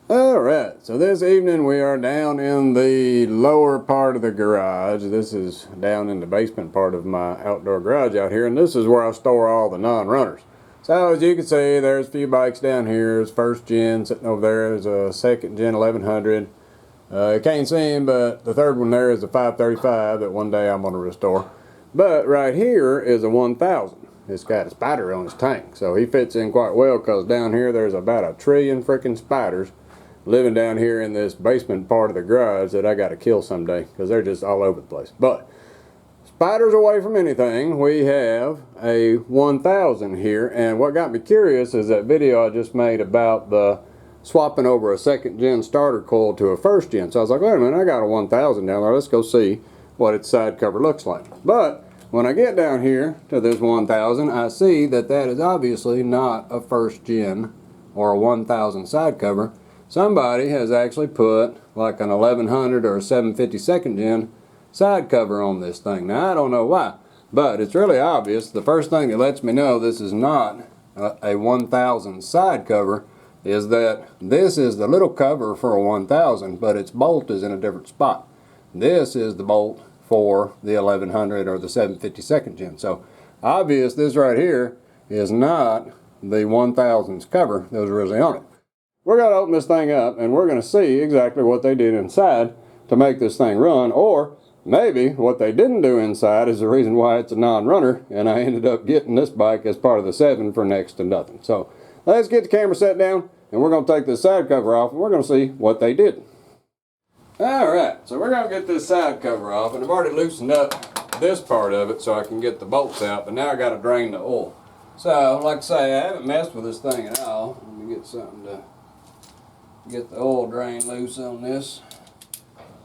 Alright, so this evening we are down in the lower part of the garage. This is down in the basement part of my outdoor garage out here, and this is where I store all the non-runners. So as you can see, there's a few bikes down here. There's first gen sitting over there. There's a second gen 1100. You can't see him, but the third one there is a 535 that one day I'm going to restore. But right here is a 1000. It's got a spider on his tank, so he fits in quite well because down here there's about a trillion freaking spiders living down here in this basement part of the garage that I got to kill someday because they're just all over the place. But spiders away from anything, we have a 1000 here, and what got me curious is that video I just made about the swapping over a second gen starter coil to a first gen. So I was like, wait a minute, I got a 1000 down there, let's go see what its side cover looks like. But when I get down here to this 1000, I see that that is obviously not a first gen or a 1000 side cover. Somebody has actually put like an 1100 or a 750 second gen side cover on this thing. Now I don't know why, but it's really obvious. The first thing that lets me know this is not a 1000 side cover is that this is the little cover for a 1000, but its bolt is in a different spot. This is the bolt for the 1100 or the 750 second gen. So obvious this right here is not the 1000's cover that was originally on it. We're going to open this thing up and we're going to see exactly what they did inside to make this thing run, or maybe what they didn't do inside is the reason why it's a non-runner and I ended up getting this bike as part of the 7 for next to nothing. So let's get the camera set down and we're going to take this side cover off and we're going to see what they did. Alright, so we're going to get this side cover off, and I've already loosened up this part of it so I can get the bolts out, but now I got to drain the oil. So like I say, I haven't messed with this thing at all. Let me get something to get the oil drain loose on this.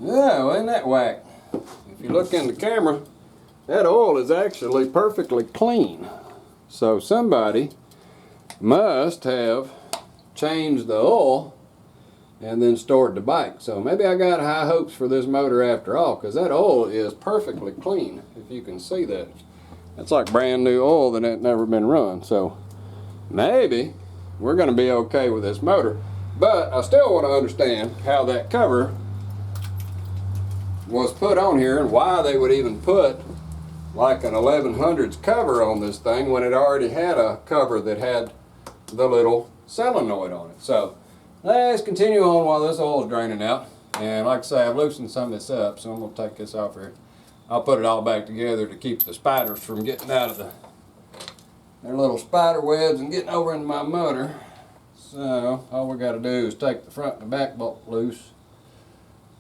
Yeah, well, isn't that whack? If you look in the camera, that oil is actually perfectly clean. So somebody must have changed the oil and then stored the bike. So maybe I got high hopes for this motor after all, because that oil is perfectly clean, if you can see that. It's like brand new oil that ain't never been run. So maybe we're going to be okay with this motor. But I still want to understand how that cover was put on here and why they would even put like an 1100's cover on this thing when it already had a cover that had the little solenoid on it. So let's continue on while this oil is draining out. And like I say, I've loosened some of this up, so I'm going to take this off here. I'll put it all back together to keep the spiders from getting out of their little spider webs and getting over into my motor. So all we got to do is take the front and the back bolt loose,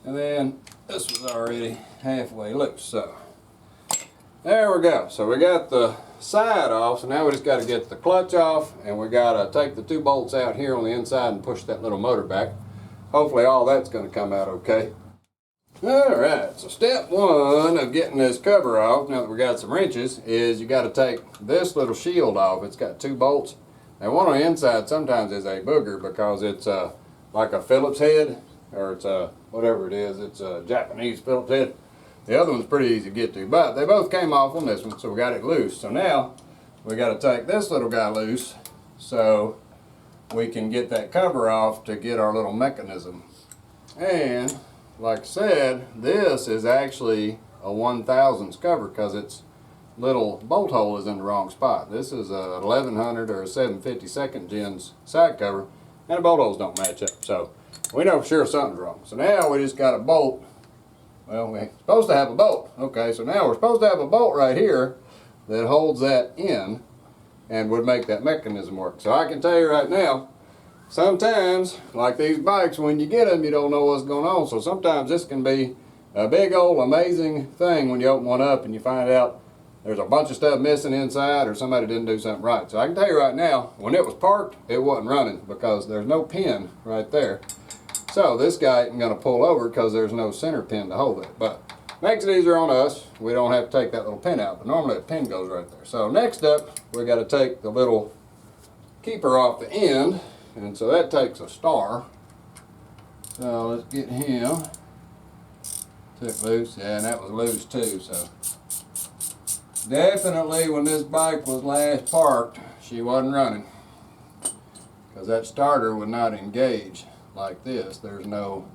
and then this was already halfway loose. So there we go. So we got the side off, so now we just got to get the clutch off, and we got to take the two bolts out here on the inside and push that little motor back. Hopefully all that's going to come out okay. Alright, so step one of getting this cover off, now that we got some wrenches, is you got to take this little shield off. It's got two bolts. And one on the inside sometimes is a booger because it's like a Phillips head, or it's a, whatever it is, it's a Japanese Phillips head. The other one's pretty easy to get to, but they both came off on this one, so we got it loose. So now we got to take this little guy loose so we can get that cover off to get our little mechanism. And like I said, this is actually a 1000's cover because its little bolt hole is in the wrong spot. This is a 1100 or a 750 second gen's side cover, and the bolt holes don't match up. So we know for sure something's wrong. So now we just got a bolt. Well, we're supposed to have a bolt. Okay, so now we're supposed to have a bolt right here that holds that in and would make that mechanism work. So I can tell you right now, sometimes, like these bikes, when you get them, you don't know what's going on. So sometimes this can be a big old amazing thing when you open one up and you find out there's a bunch of stuff missing inside or somebody didn't do something right. So I can tell you right now, when it was parked, it wasn't running because there's no pin right there. So this guy isn't going to pull over because there's no center pin to hold it. But makes it easier on us. We don't have to take that little pin out, but normally the pin goes right there. So next up, we got to take the little keeper off the end, and so that takes a star. So let's get him. Took loose, yeah, and that was loose too. So definitely when this bike was last parked, she wasn't running because that starter would not engage. like this, there's no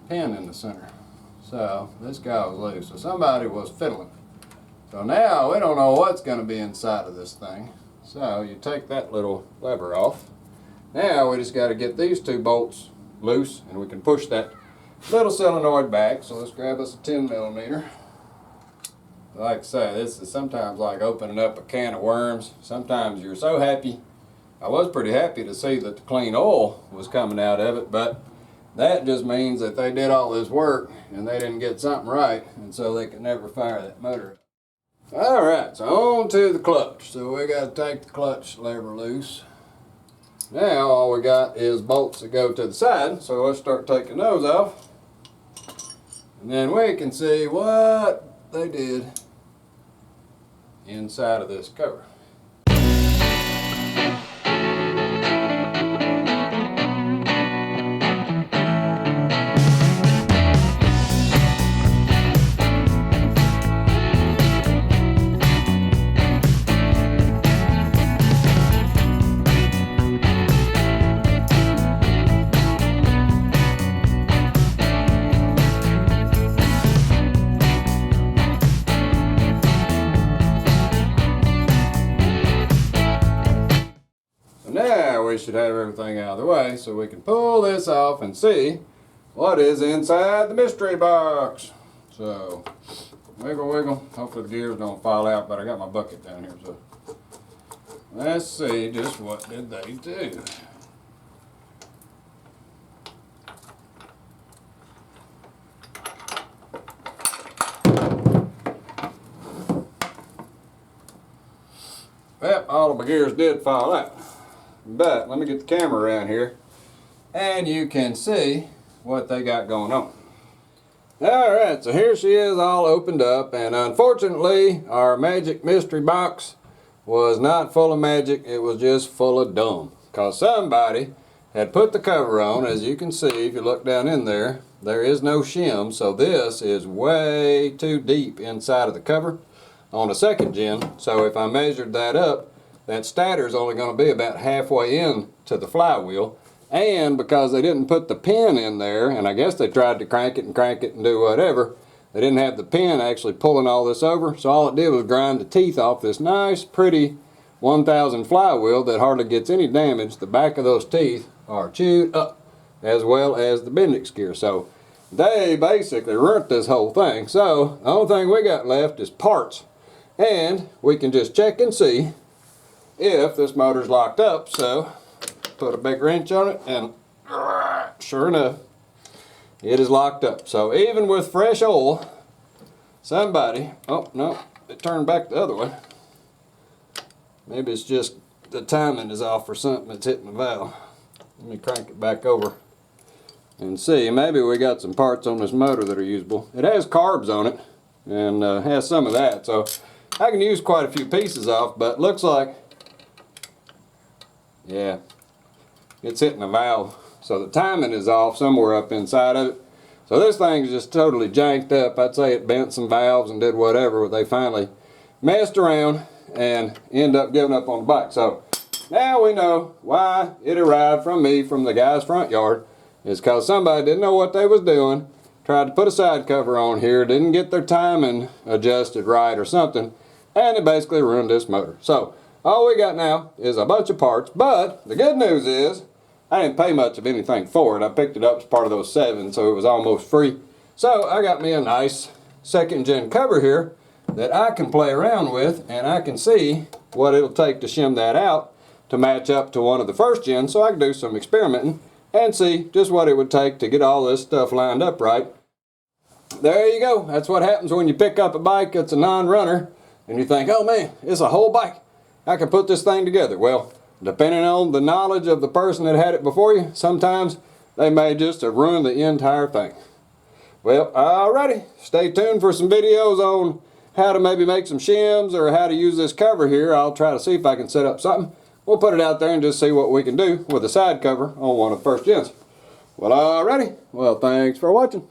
pin in the center. So this guy was loose. So somebody was fiddling. So now we don't know what's going to be inside of this thing. So you take that little lever off. Now we just got to get these two bolts loose and we can push that little solenoid back. So let's grab us a 10mm. Like I say, this is sometimes like opening up a can of worms. Sometimes you're so happy. I was pretty happy to see that the clean oil was coming out of it, but that just means that they did all this work and they didn't get something right, and so they could never fire that motor. Alright, so on to the clutch. So we got to take the clutch lever loose. Now all we got is bolts that go to the side, so let's start taking those off. And then we can see what they did inside of this cover. Now we should have everything out of the way so we can pull this off and see what is inside the mystery box. So, wiggle, wiggle. Hopefully the gears don't fall out, but I got my bucket down here, so let's see just what did they do. Well, all of my gears did fall out. But let me get the camera around here and you can see what they got going on. Alright, so here she is all opened up, and unfortunately our magic mystery box was not full of magic, it was just full of dumb. Because somebody had put the cover on. As you can see, if you look down in there, there is no shim, so this is way too deep inside of the cover on a second gen. So if I measured that up, that stator is only going to be about halfway in to the flywheel, and because they didn't put the pin in there, and I guess they tried to crank it and do whatever, they didn't have the pin actually pulling all this over, so all it did was grind the teeth off this nice pretty 1000 flywheel that hardly gets any damage. The back of those teeth are chewed up, as well as the Bendix gear, so they basically ruined this whole thing. So the only thing we got left is parts, and we can just check and see if this motor's locked up. So put a big wrench on it and sure enough it is locked up. So even with fresh oil, somebody, oh no, it turned back the other way. Maybe it's just the timing is off or something that's hitting the valve. Let me crank it back over and see. Maybe we got some parts on this motor that are usable. It has carbs on it and has some of that, so I can use quite a few pieces off, but looks like, yeah, it's hitting the valve. So the timing is off somewhere up inside of it. So this thing's just totally janked up. I'd say it bent some valves and did whatever, but they finally messed around and end up giving up on the bike. So now we know why it arrived from me from the guy's front yard. It's because somebody didn't know what they was doing, tried to put a side cover on here, didn't get their timing adjusted right or something, and it basically ruined this motor. So all we got now is a bunch of parts, but the good news is I didn't pay much of anything for it. I picked it up as part of those 7, so it was almost free. So I got me a nice second gen cover here that I can play around with, and I can see what it'll take to shim that out to match up to one of the first gen, so I can do some experimenting and see just what it would take to get all this stuff lined up right. There you go. That's what happens when you pick up a bike that's a non-runner and you think, oh man, it's a whole bike. I can put this thing together. Well, depending on the knowledge of the person that had it before you, sometimes they may just have ruined the entire thing. Well, alrighty, stay tuned for some videos on how to maybe make some shims or how to use this cover here. I'll try to see if I can set up something. We'll put it out there and just see what we can do with a side cover on one of the first gens. Well, alrighty, well, thanks for watching.